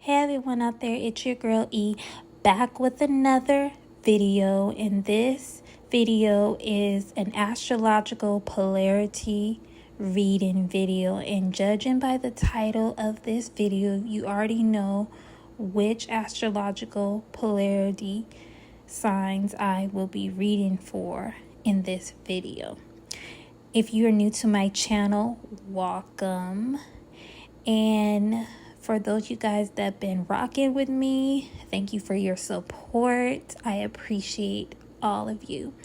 Hey everyone out there, it's your girl E back with another video, and this video is an astrological polarity reading video, and judging by the title of this video, you already know which astrological polarity signs I will be reading for in this video. If you are new to my channel, welcome. And for those you guys that have been rocking with me, thank you for your support. I appreciate all of you.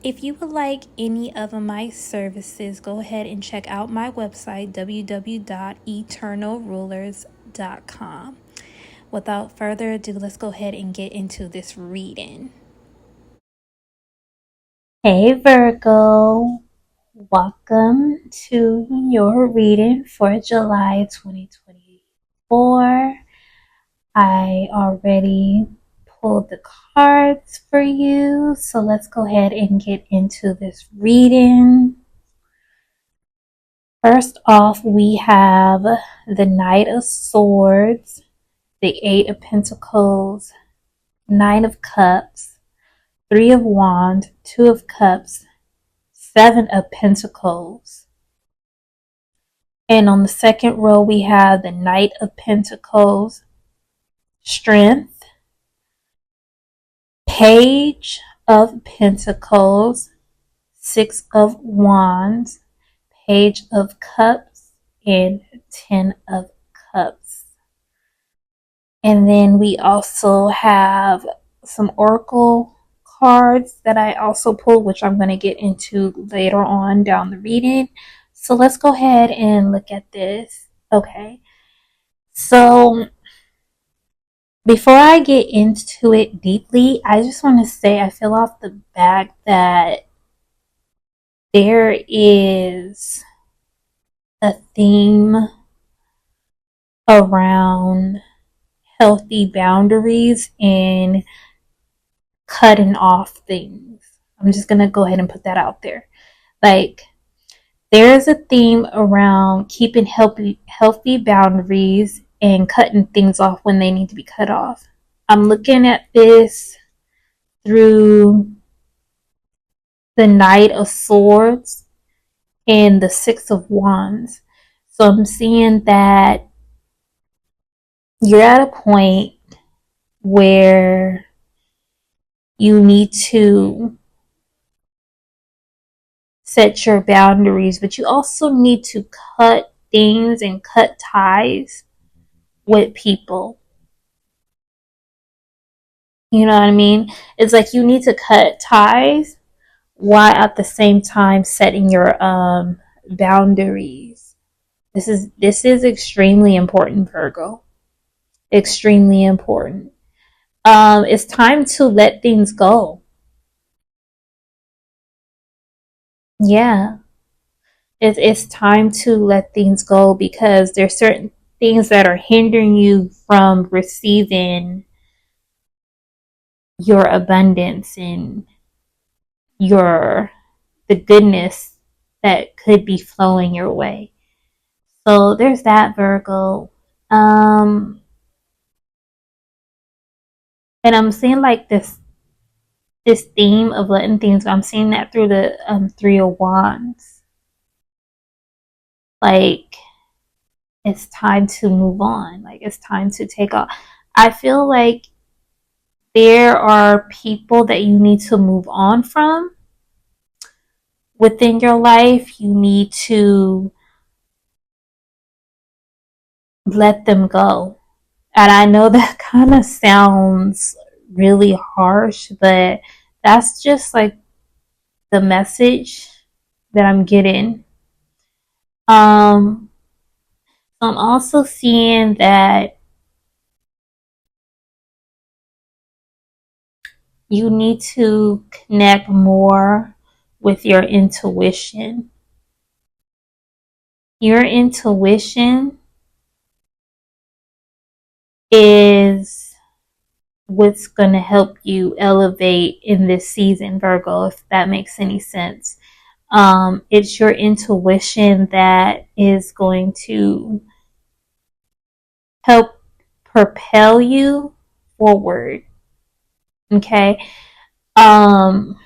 If you would like any of my services, go ahead and check out my website, www.eternalrulers.com. Without further ado, let's go ahead and get into this reading. Hey Virgo, welcome to your reading for July 2024. I already pulled the cards for you, so let's go ahead and get into this reading. First off, we have the Knight of Swords, the Eight of Pentacles, Nine of Cups, Three of Wands, Two of Cups, Seven of Pentacles. And on the second row, we have the Knight of Pentacles, Strength, Page of Pentacles, Six of Wands, Page of Cups, and Ten of Cups. And then we also have some oracle cards that I also pulled, which I'm going to get into later on down the reading. So let's go ahead and look at this. Okay. So before I get into it deeply, I just want to say I feel off the back that there is a theme around healthy boundaries and cutting off things. I'm just going to go ahead and put that out there. Like, there is a theme around keeping healthy boundaries and cutting things off when they need to be cut off. I'm looking at this through the Knight of Swords and the Six of Wands. So I'm seeing that you're at a point where you need to set your boundaries, but you also need to cut things and cut ties with people. You know what I mean? It's like you need to cut ties while at the same time setting your boundaries. This is extremely important, Virgo. Extremely important. It's time to let things go. Yeah. It's time to let things go because there's certain things that are hindering you from receiving your abundance and the goodness that could be flowing your way. So there's that, Virgo. And I'm seeing like this theme of letting things go. I'm seeing that through the Three of Wands. Like, it's time to move on. Like, it's time to take off. I feel like there are people that you need to move on from within your life. You need to let them go. And I know that kind of sounds really harsh, but that's just like the message that I'm getting. I'm also seeing that you need to connect more with your intuition. Your intuition is what's going to help you elevate in this season, Virgo, if that makes any sense. It's your intuition that is going to help propel you forward. Okay. And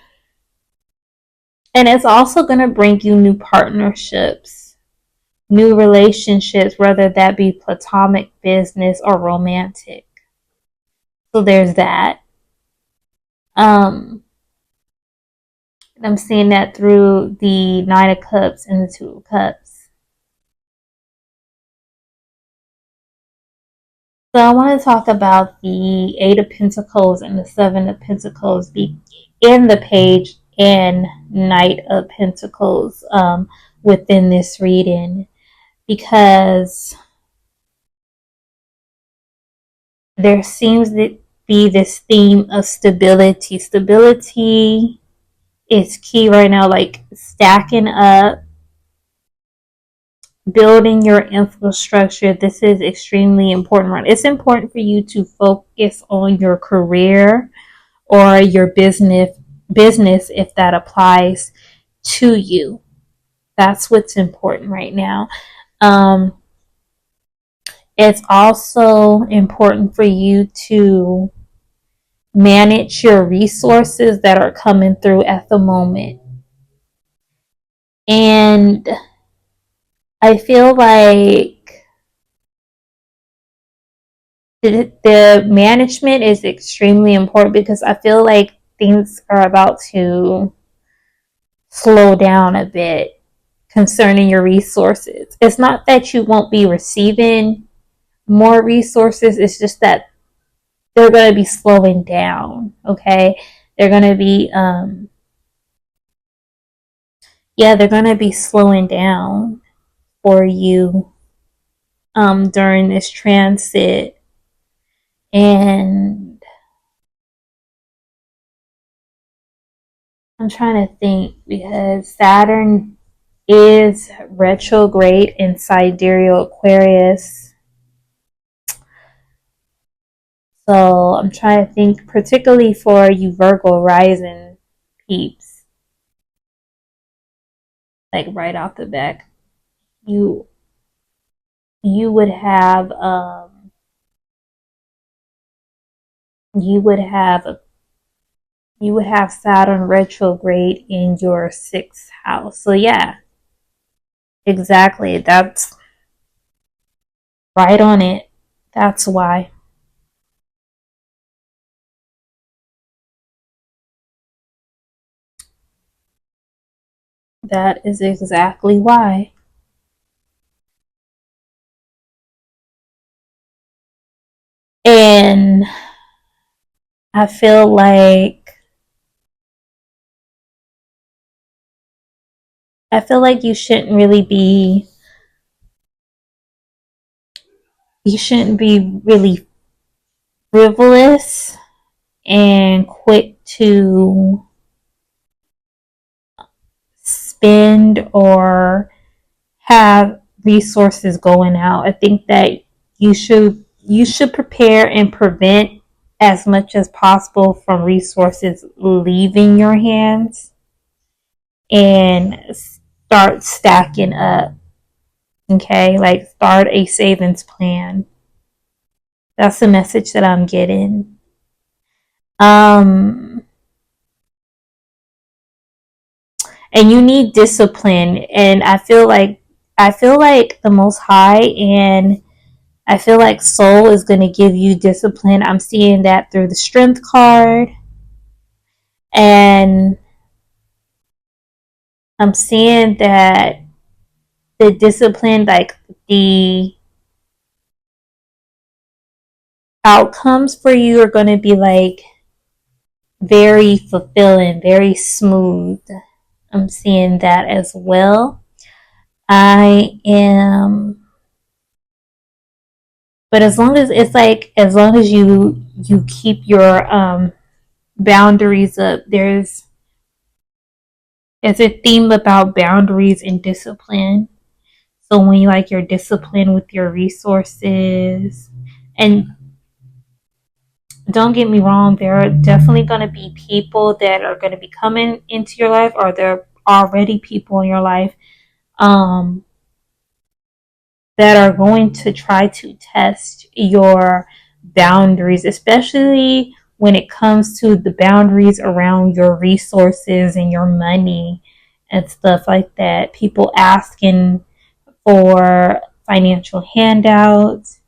it's also going to bring you new partnerships, new relationships, whether that be platonic, business, or romantic. So there's that. Um, I'm seeing that through the Nine of Cups and the Two of Cups. So I want to talk about the Eight of Pentacles and the Seven of Pentacles in the page and Knight of Pentacles within this reading, because there seems to be this theme of stability. Stability is key right now, like stacking up, building your infrastructure. This is extremely important. Right? It's important for you to focus on your career or your business if that applies to you. That's what's important right now. It's also important for you to manage your resources that are coming through at the moment. And I feel like the management is extremely important, because I feel like things are about to slow down a bit concerning your resources. It's not that you won't be receiving more resources, it's just that they're going to be slowing down, okay? They're going to be they're going to be slowing down for you during this transit. And I'm trying to think, because Saturn is retrograde in sidereal Aquarius. So I'm trying to think, particularly for you Virgo rising peeps, like right off the back, you would have you would have Saturn retrograde in your 6th house. So yeah, exactly. That's right on it. That's why. That is exactly why. And I feel like you shouldn't be really frivolous and quick to spend or have resources going out. I think that you should prepare and prevent as much as possible from resources leaving your hands, and start stacking up. Okay, like start a savings plan. That's the message that I'm getting. And you need discipline, and I feel like the Most High, and I feel like Soul is going to give you discipline. I'm seeing that through the Strength card, and I'm seeing that the discipline, like the outcomes for you, are going to be like very fulfilling, very smooth. I'm seeing that as well. I am, but as long as you keep your boundaries up, it's a theme about boundaries and discipline. So when you're disciplined with your resources, and don't get me wrong, there are definitely going to be people that are going to be coming into your life, or there are already people in your life that are going to try to test your boundaries, especially when it comes to the boundaries around your resources and your money and stuff like that. People asking for financial handouts.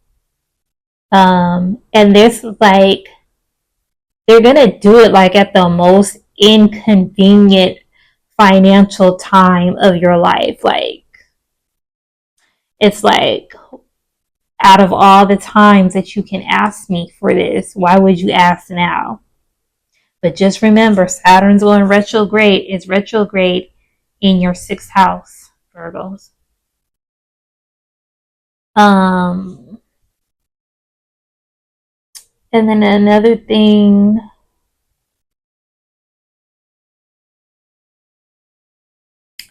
And this is like, they're going to do it like at the most inconvenient financial time of your life. Like, it's like, out of all the times that you can ask me for this, why would you ask now? But just remember, Saturn's going retrograde. It's retrograde in your 6th house, Virgos. And then another thing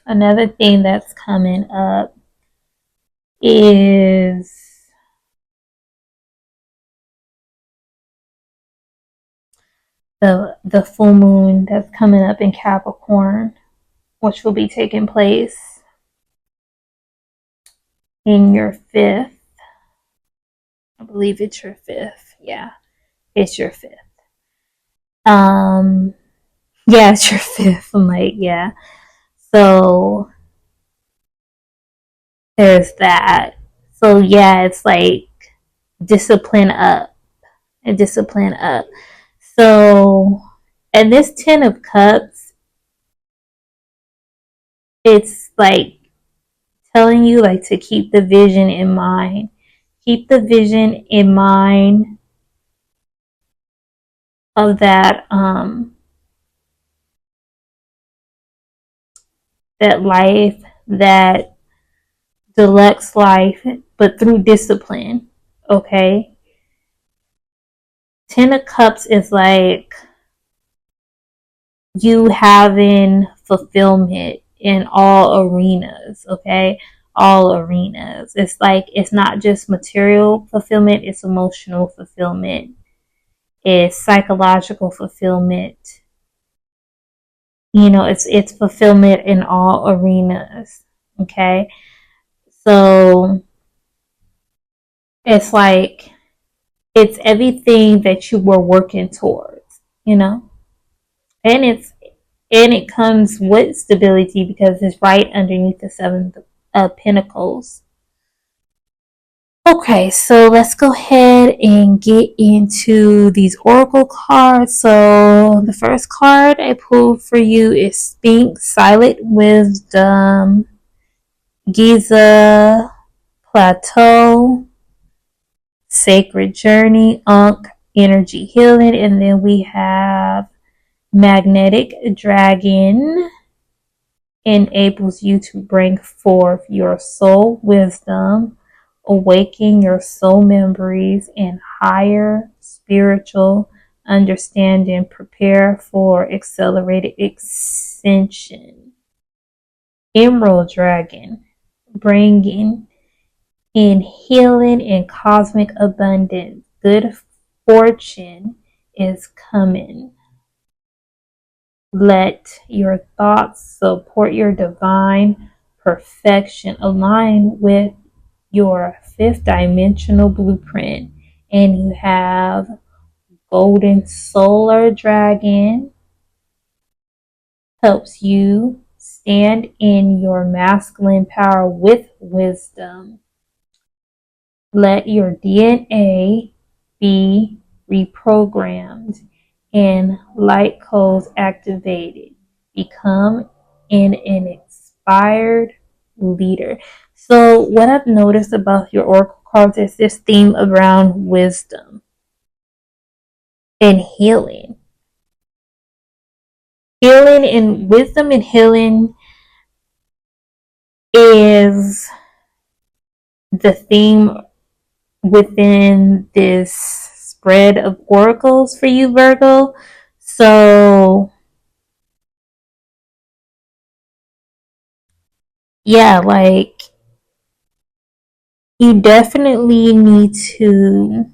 that's coming up is the full moon that's coming up in Capricorn, which will be taking place in your 5th. I believe it's your 5th. Yeah, it's your 5th. Yeah, it's your 5th. I'm like, yeah. So there's that. So yeah, it's like discipline up and discipline up. So, and this 10 of Cups, it's like telling you like to keep the vision in mind. Keep the vision in mind of that that life, that deluxe life, but through discipline. Okay? 10 of Cups is like you having fulfillment in all arenas, okay? All arenas. It's like, it's not just material fulfillment, it's emotional fulfillment, it's psychological fulfillment. You know, it's fulfillment in all arenas, okay? So it's like, it's everything that you were working towards, you know? And it comes with stability because it's right underneath the 7 of Pentacles. Okay, so let's go ahead and get into these oracle cards. So the first card I pulled for you is Sphinx, Silent Wisdom, Giza, Plateau, Sacred Journey, Ankh, Energy Healing, and then we have Magnetic Dragon, enables you to bring forth your soul wisdom, awaken your soul memories, and higher spiritual understanding. Prepare for accelerated ascension. Emerald Dragon, bringing in healing and cosmic abundance. Good fortune is coming. Let your thoughts support your divine perfection. Align with your 5th dimensional blueprint. And you have Golden Solar Dragon. Helps you stand in your masculine power with wisdom. Let your DNA be reprogrammed and light codes activated. Become an inspired leader. So what I've noticed about your oracle cards is this theme around wisdom and healing. Healing and wisdom and healing is the theme within this spread of oracles for you, Virgo. So yeah, like you definitely need to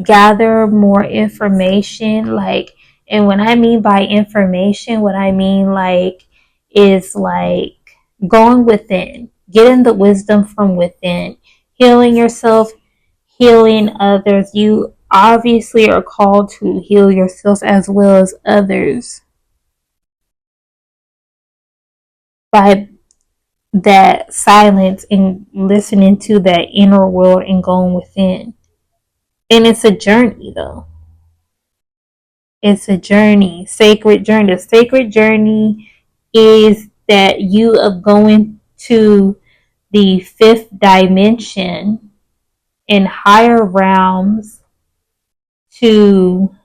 gather more information. Like, and when I mean by information, what I mean like is like going within. getting the wisdom from within, healing yourself, healing others. You obviously are called to heal yourself as well as others by that silence and listening to that inner world and going within. And it's a journey though. It's a journey, sacred journey. The sacred journey is that you are going to the fifth dimension in higher realms to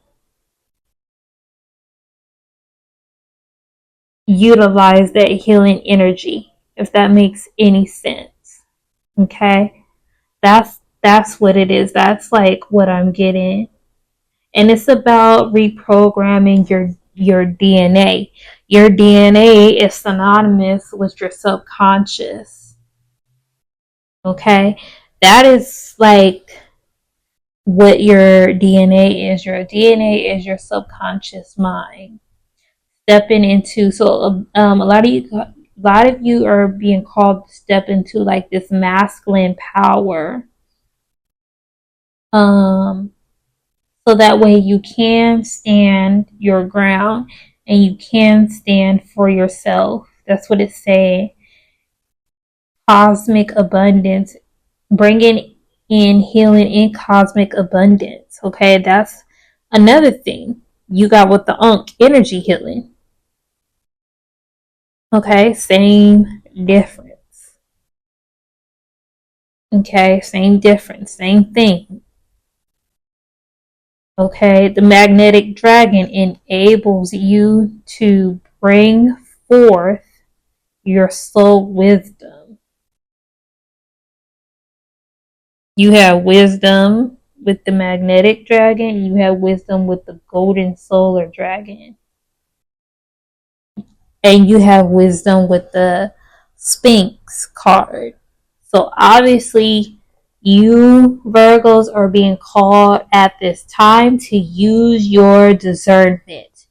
utilize that healing energy, if that makes any sense. Okay? That's what it is. That's like what I'm getting. And it's about reprogramming your DNA. Your DNA is synonymous with your subconscious. Okay? That is like what your DNA is. Your DNA is your subconscious mind. Stepping into, so a lot of you are being called to step into like this masculine power. So that way you can stand your ground and you can stand for yourself. That's what it's saying. Cosmic abundance, bringing in healing in cosmic abundance. Okay, that's another thing. You got with the energy healing. Okay, same difference. Okay, same difference, same thing. Okay, the magnetic dragon enables you to bring forth your soul wisdom. You have wisdom with the magnetic dragon, you have wisdom with the golden solar dragon, and you have wisdom with the Sphinx card. So obviously, you Virgos are being called at this time to use your discernment.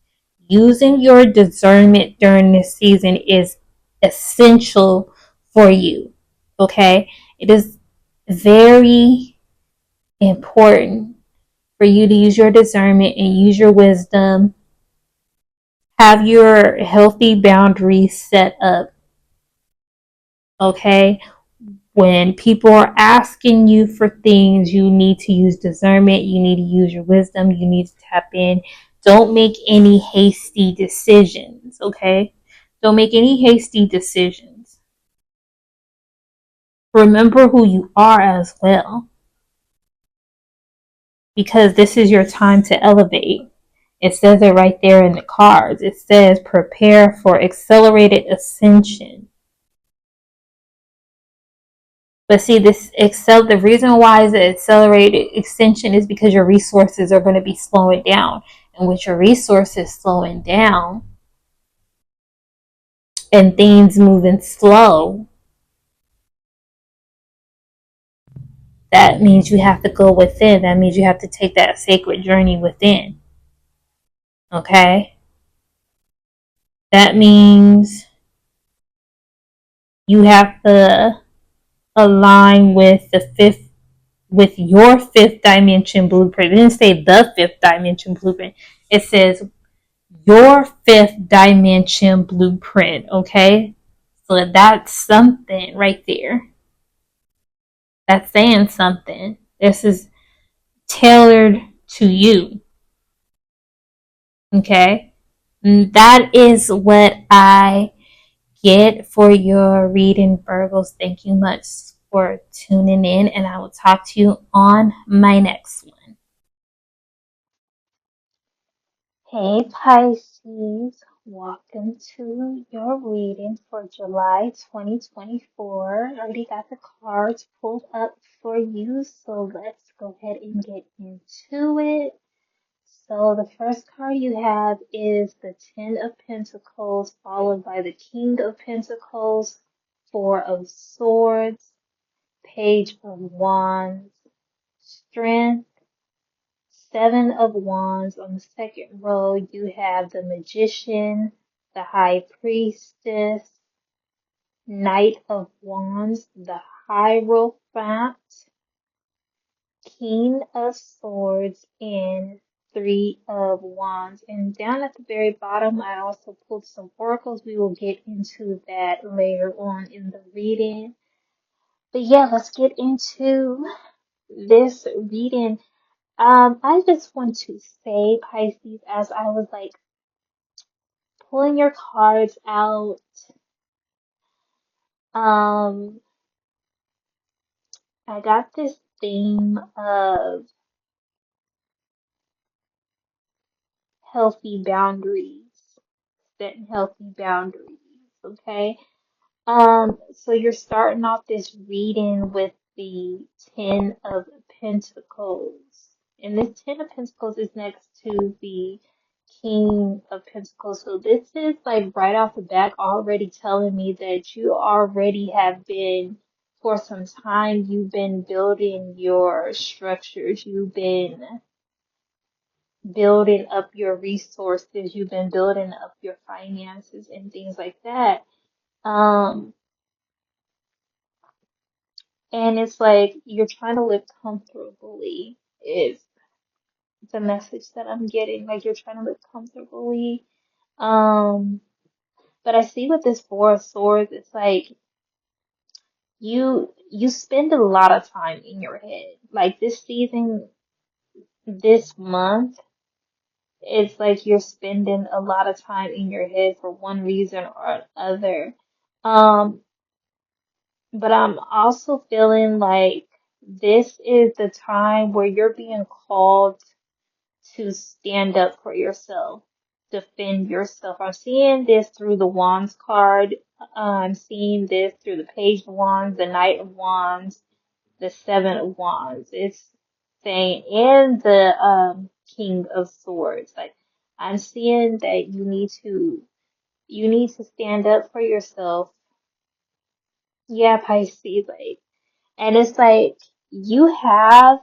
Using your discernment during this season is essential for you. Okay? It is very important for you to use your discernment and use your wisdom. Have your healthy boundaries set up. Okay? When people are asking you for things, you need to use discernment. You need to use your wisdom. You need to tap in. Don't make any hasty decisions, okay? Don't make any hasty decisions. Remember who you are as well, because this is your time to elevate. It says it right there in the cards. It says prepare for accelerated ascension. But see, the reason why is the accelerated extension is because your resources are going to be slowing down. And with your resources slowing down and things moving slow, that means you have to go within. That means you have to take that sacred journey within. Okay? That means you have to align with your fifth dimension blueprint. It didn't say the fifth dimension blueprint. It says your fifth dimension blueprint. Okay, so that's something right there. That's saying something. This is tailored to you. Okay, and that is what I get for your reading, Virgos. Thank you much for tuning in, and I will talk to you on my next one. Hey Pisces, welcome to your reading for July 2024. I already got the cards pulled up for you, so let's go ahead and get into it. So the first card you have is the Ten of Pentacles, followed by the King of Pentacles, Four of Swords, Page of Wands, Strength, Seven of Wands. On the second row, you have the Magician, the High Priestess, Knight of Wands, the Hierophant, King of Swords, and Three of Wands. And down at the very bottom, I also pulled some oracles. We will get into that later on in the reading. But yeah, let's get into this reading. I just want to say, Pisces, as I was like pulling your cards out, um, I got this theme of healthy boundaries, setting healthy boundaries, okay? So you're starting off this reading with the Ten of Pentacles. And this Ten of Pentacles is next to the King of Pentacles. So this is like right off the bat already telling me that you already have been, for some time, you've been building your structures. You've been building up your resources. You've been building up your finances and things like that. Um, And it's like you're trying to live comfortably is the message that I'm getting. Like you're trying to live comfortably. Um, but I see with this Four of Swords, it's like you spend a lot of time in your head. Like this season, this month, it's like you're spending a lot of time in your head for one reason or other. Um, but I'm also feeling like this is the time where you're being called to stand up for yourself, defend yourself. I'm seeing this through the Wands card. I'm seeing this through the Page of Wands, the Knight of Wands, the Seven of Wands. It's saying, and the King of Swords. Like I'm seeing that you need to stand up for yourself. Yeah, Pisces, like, and it's like you have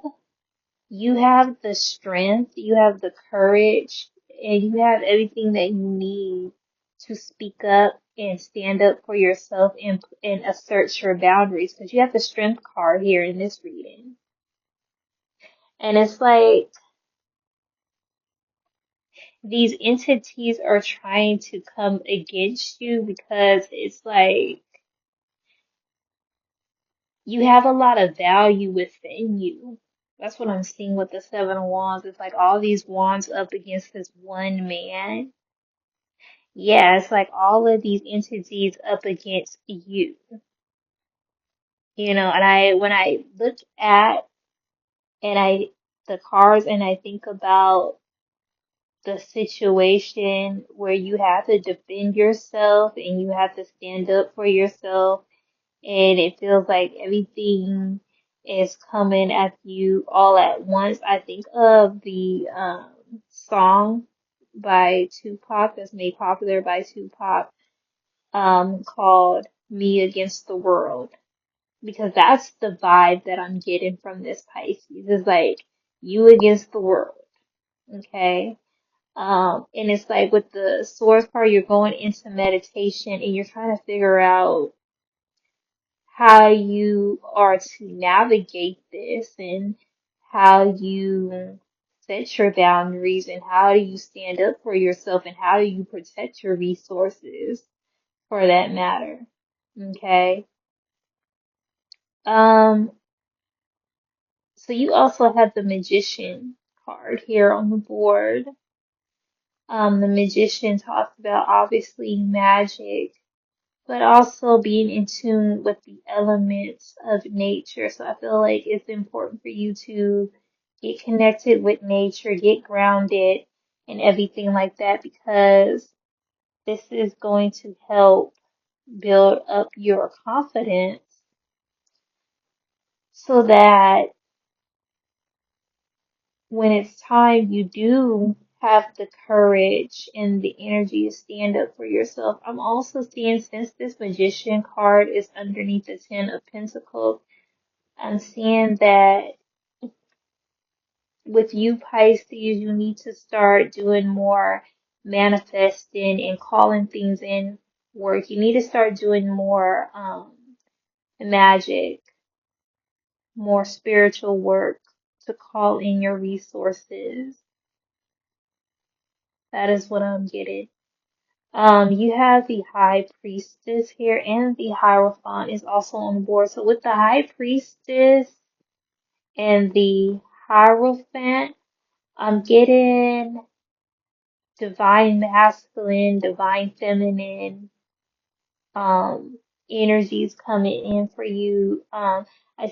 you have the strength, you have the courage, and you have everything that you need to speak up and stand up for yourself and assert your boundaries because you have the strength card here in this reading. And it's like these entities are trying to come against you because it's like you have a lot of value within you. That's what I'm seeing with the Seven of Wands. It's like all these wands up against this one man. Yeah, it's like all of these entities up against you. And when I look at and I the cards and I think about the situation where you have to defend yourself and you have to stand up for yourself and it feels like everything is coming at you all at once. I think of the song by Tupac that's made popular by Tupac called Me Against the World. Because that's the vibe that I'm getting from this Pisces. Is like you against the world. Okay? And it's like with the Swords card, you're going into meditation and you're trying to figure out how you are to navigate this and how you set your boundaries and how do you stand up for yourself and how do you protect your resources for that matter. Okay. Um, so you also have the Magician card here on the board. The Magician talks about obviously magic, but also being in tune with the elements of nature. So I feel like it's important for you to get connected with nature, get grounded, and everything like that because this is going to help build up your confidence so that when it's time, you do have the courage and the energy to stand up for yourself. I'm also seeing since this Magician card is underneath the Ten of Pentacles, I'm seeing that with you Pisces, you need to start doing more manifesting and calling things in work. You need to start doing more magic, more spiritual work to call in your resources. That is what I'm getting. You have the High Priestess here, and the Hierophant is also on the board. So with the High Priestess and the Hierophant, I'm getting divine masculine, divine feminine, um, energies coming in for you. I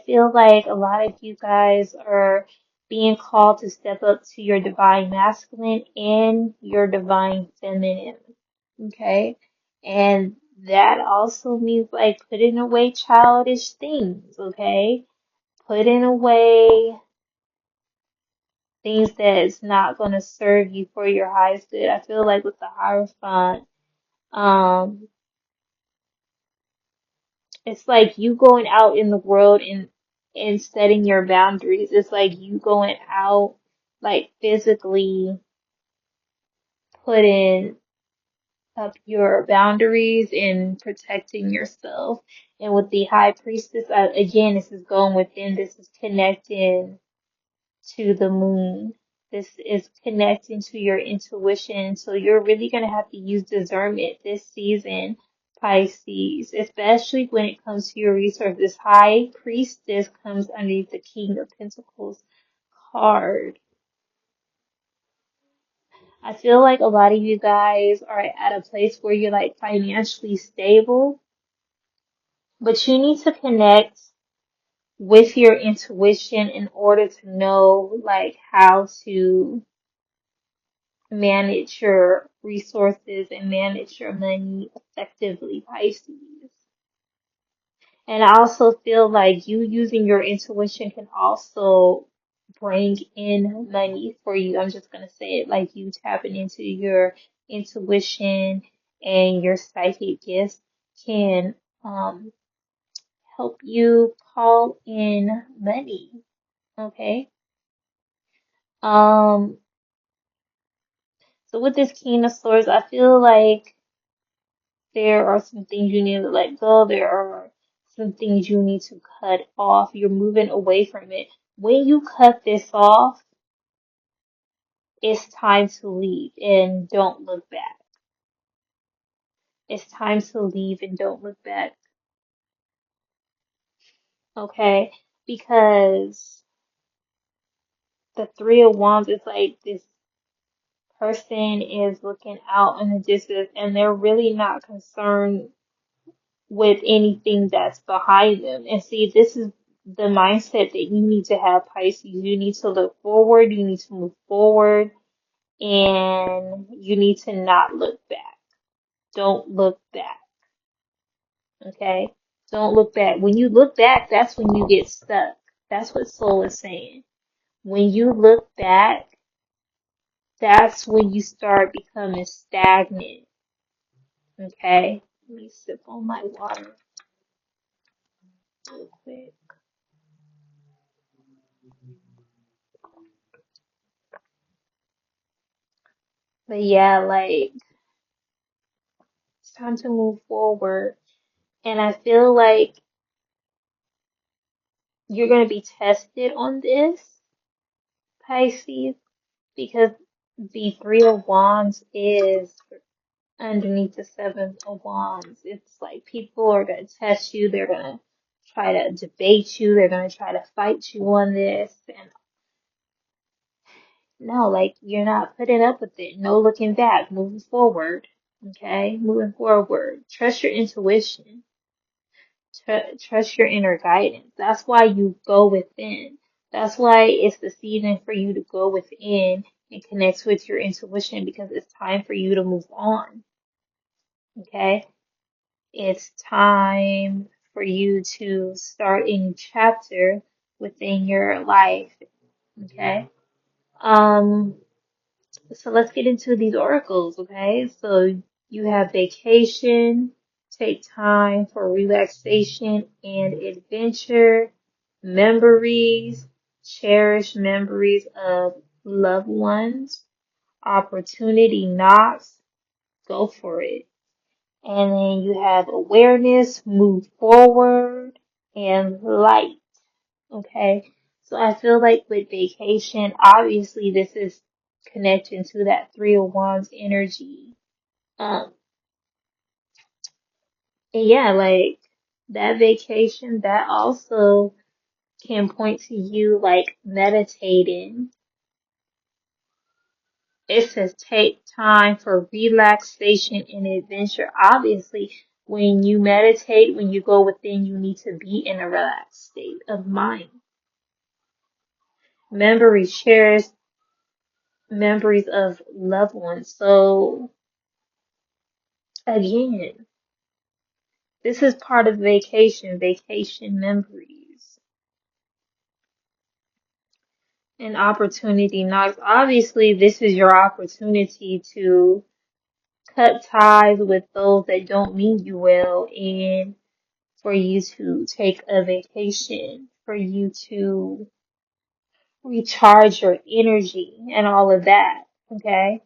feel like a lot of you guys are being called to step up to your divine masculine and your divine feminine. Okay? And that also means like putting away childish things, okay? Putting away things that is not going to serve you for your highest good. I feel like with the Hierophant, um, it's like you going out in the world and setting your boundaries. It's like you going out, like physically putting up your boundaries and protecting yourself. And with the High Priestess, again, this is going within, this is connecting to the moon. This is connecting to your intuition. So you're really going to have to use discernment this season, Pisces, especially when it comes to your resources. This High Priestess comes underneath the King of Pentacles card. I feel like a lot of you guys are at a place where you're like financially stable, but you need to connect with your intuition in order to know like how to manage your resources and manage your money effectively, Pisces. And I also feel like you using your intuition can also bring in money for you. I'm just going to say it like you tapping into your intuition and your psychic gifts can um, help you call in money. Okay. Um, so with this King of Swords, I feel like there are some things you need to let go. There are some things you need to cut off. You're moving away from it. When you cut this off, it's time to leave and don't look back. It's time to leave and don't look back. Okay? Because the Three of Wands is like this person is looking out in the distance and they're really not concerned with anything that's behind them. And see, this is the mindset that you need to have, Pisces. You need to look forward, you need to move forward, and you need to not look back. Don't look back. Okay? Don't look back. When you look back, that's when you get stuck. That's what Soul is saying. When you look back, that's when you start becoming stagnant. Okay? Let me sip on my water real quick. But yeah, like, it's time to move forward. And I feel like you're going to be tested on this, Pisces, because the Three of Wands is underneath the Seven of Wands. It's like people are going to test you. They're going to try to debate you. They're going to try to fight you on this. And no, like, you're not putting up with it. No looking back. Moving forward. Okay? Moving forward. Trust your intuition. Trust your inner guidance. That's why you go within. That's why it's the season for you to go within and connect with your intuition because it's time for you to move on. Okay? It's time for you to start a new chapter within your life. Okay? Um, so let's get into these oracles, okay? So you have vacation, take time for relaxation and adventure, memories, cherish memories of loved ones, opportunity knocks, go for it. And then you have awareness, move forward, and light. Okay. So I feel like with vacation, obviously this is connecting to that Three of Wands energy. Um, and yeah, like that vacation, that also can point to you like meditating. It says take time for relaxation and adventure. Obviously, when you meditate, when you go within, you need to be in a relaxed state of mind. Memory shares memories of loved ones. So again, this is part of vacation memories. An opportunity knocks. Obviously, this is your opportunity to cut ties with those that don't mean you well and for you to take a vacation, for you to recharge your energy and all of that. Okay?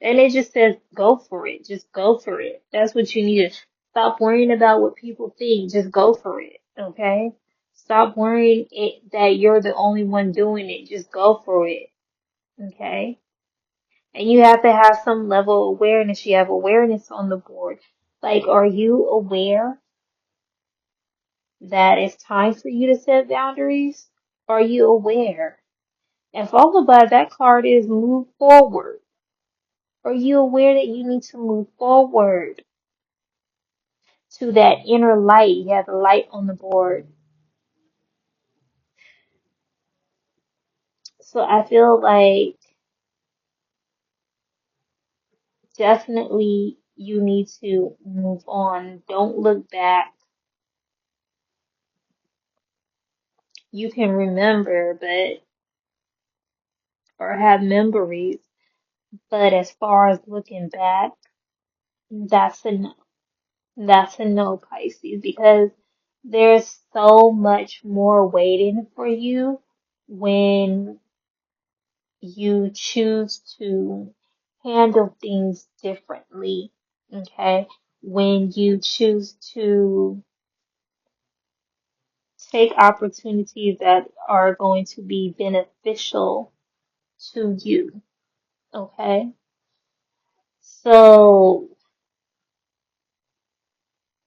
And it just says go for it. Just go for it. That's what you need to stop worrying about what people think. Just go for it. Okay? Stop worrying that you're the only one doing it. Just go for it. Okay? And you have to have some level of awareness. You have awareness on the board. Like, are you aware that it's time for you to set boundaries? Are you aware? And followed by that card is move forward. Are you aware that you need to move forward to that inner light? You have the light on the board. So I feel like definitely you need to move on. Don't look back. You can remember, but, or have memories, but as far as looking back, that's a no. That's a no, Pisces, because there's so much more waiting for you when you choose to handle things differently. Okay? When you choose to take opportunities that are going to be beneficial to you. Okay? So,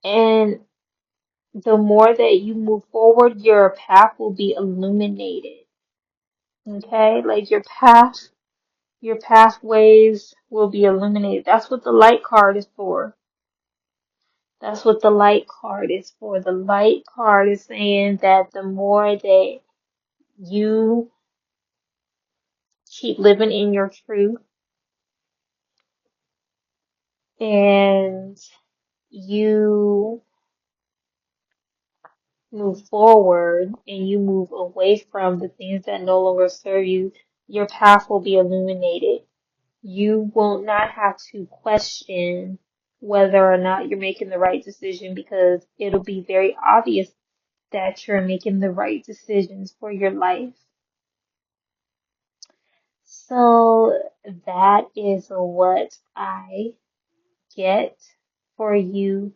and the more that you move forward, your path will be illuminated. Okay? Like your pathways will be illuminated. That's what the light card is for. That's what the light card is for. The light card is saying that the more that you keep living in your truth and you move forward and you move away from the things that no longer serve you, your path will be illuminated. You will not have to question whether or not you're making the right decision because it'll be very obvious that you're making the right decisions for your life. So that is what I get for you,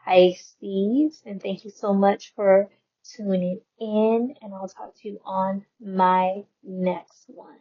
Pisces. And thank you so much for tuning in. And I'll talk to you on my next one.